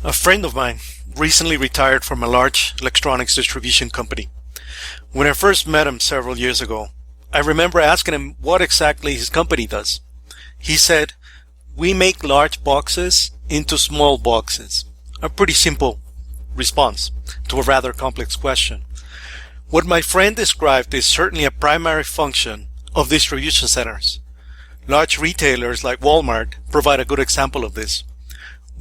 A friend of mine recently retired from a large electronics distribution company. When I first met him several years ago, I remember asking him what exactly his company does. He said, "We make large boxes into small boxes." A pretty simple response to a rather complex question. What my friend described is certainly a primary function of distribution centers. Large retailers like Walmart provide a good example of this.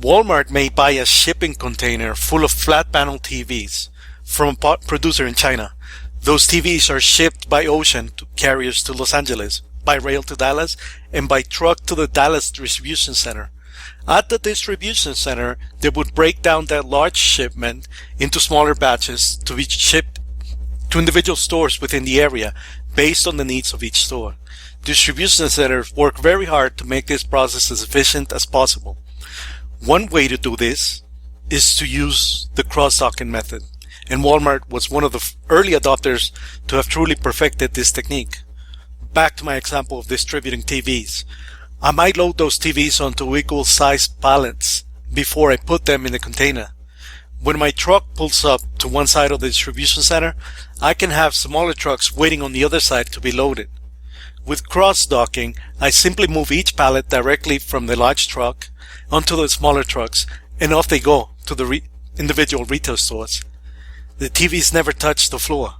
Walmart may buy a shipping container full of flat panel TVs from a producer in China. Those TVs are shipped by ocean to carriers to Los Angeles, by rail to Dallas, and by truck to the Dallas distribution center. At the distribution center, they would break down that large shipment into smaller batches to be shipped to individual stores within the area based on the needs of each store. Distribution centers work very hard to make this process as efficient as possible. One way to do this is to use the cross-docking method, and Walmart was one of the early adopters to have truly perfected this technique. Back to my example of distributing TVs. I might load those TVs onto equal-sized pallets before I put them in the container. When my truck pulls up to one side of the distribution center, I can have smaller trucks waiting on the other side to be loaded. With cross-docking, I simply move each pallet directly from the large truck onto the smaller trucks, and off they go to the individual retail stores. The TVs never touch the floor.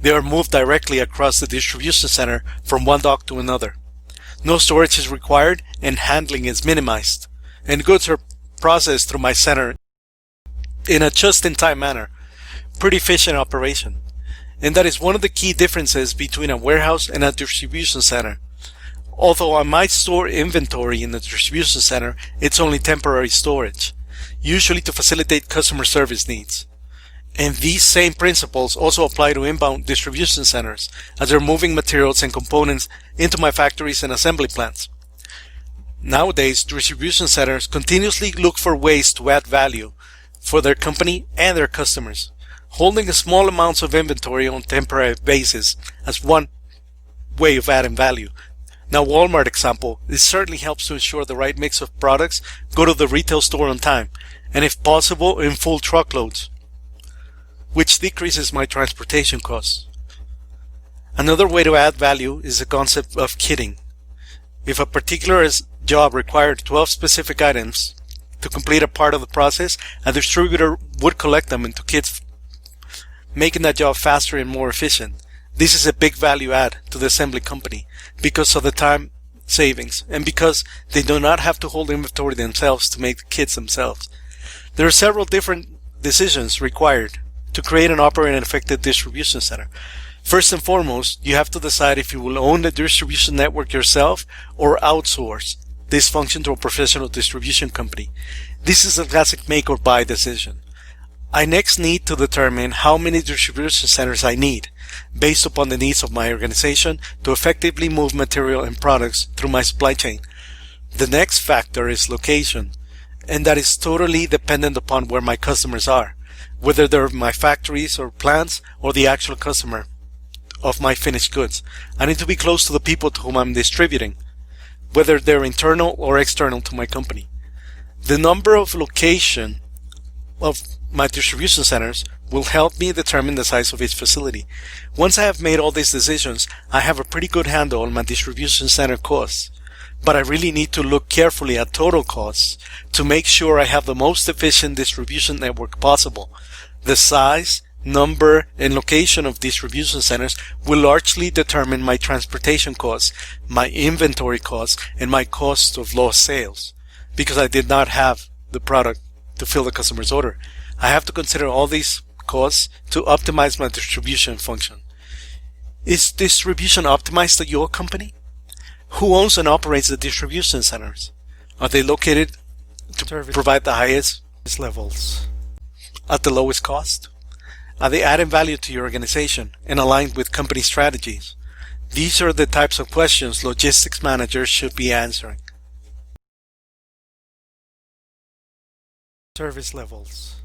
They are moved directly across the distribution center from one dock to another. No storage is required, and handling is minimized, and goods are processed through my center in a just-in-time manner. Pretty efficient operation. And that is one of the key differences between a warehouse and a distribution center. Although I might store inventory in the distribution center, it's only temporary storage, usually to facilitate customer service needs. And these same principles also apply to inbound distribution centers, as they're moving materials and components into my factories and assembly plants. Nowadays, distribution centers continuously look for ways to add value for their company and their customers, holding small amounts of inventory on a temporary basis as one way of adding value. Now, Walmart example, this certainly helps to ensure the right mix of products go to the retail store on time, and if possible, in full truckloads, which decreases my transportation costs. Another way to add value is the concept of kitting. If a particular job required 12 specific items to complete a part of the process, a distributor would collect them into kits, making that job faster and more efficient. This is a big value add to the assembly company because of the time savings and because they do not have to hold inventory themselves to make the kits themselves. There are several different decisions required to create and operate an effective distribution center. First and foremost, you have to decide if you will own the distribution network yourself or outsource this function to a professional distribution company. This is a classic make or buy decision. I next need to determine how many distribution centers I need, based upon the needs of my organization, to effectively move material and products through my supply chain. The next factor is location, and that is totally dependent upon where my customers are, whether they're my factories or plants or the actual customer of my finished goods. I need to be close to the people to whom I'm distributing, whether they're internal or external to my company. The number of location of my distribution centers will help me determine the size of each facility. Once I have made all these decisions, I have a pretty good handle on my distribution center costs. But I really need to look carefully at total costs to make sure I have the most efficient distribution network possible. The size, number, and location of distribution centers will largely determine my transportation costs, my inventory costs, and my cost of lost sales, because I did not have the product to fill the customer's order. I have to consider all these costs to optimize my distribution function. Is distribution optimized at your company? Who owns and operates the distribution centers? Are they located to provide the highest levels at the lowest cost? Are they adding value to your organization and aligned with company strategies? These are the types of questions logistics managers should be answering. Service levels.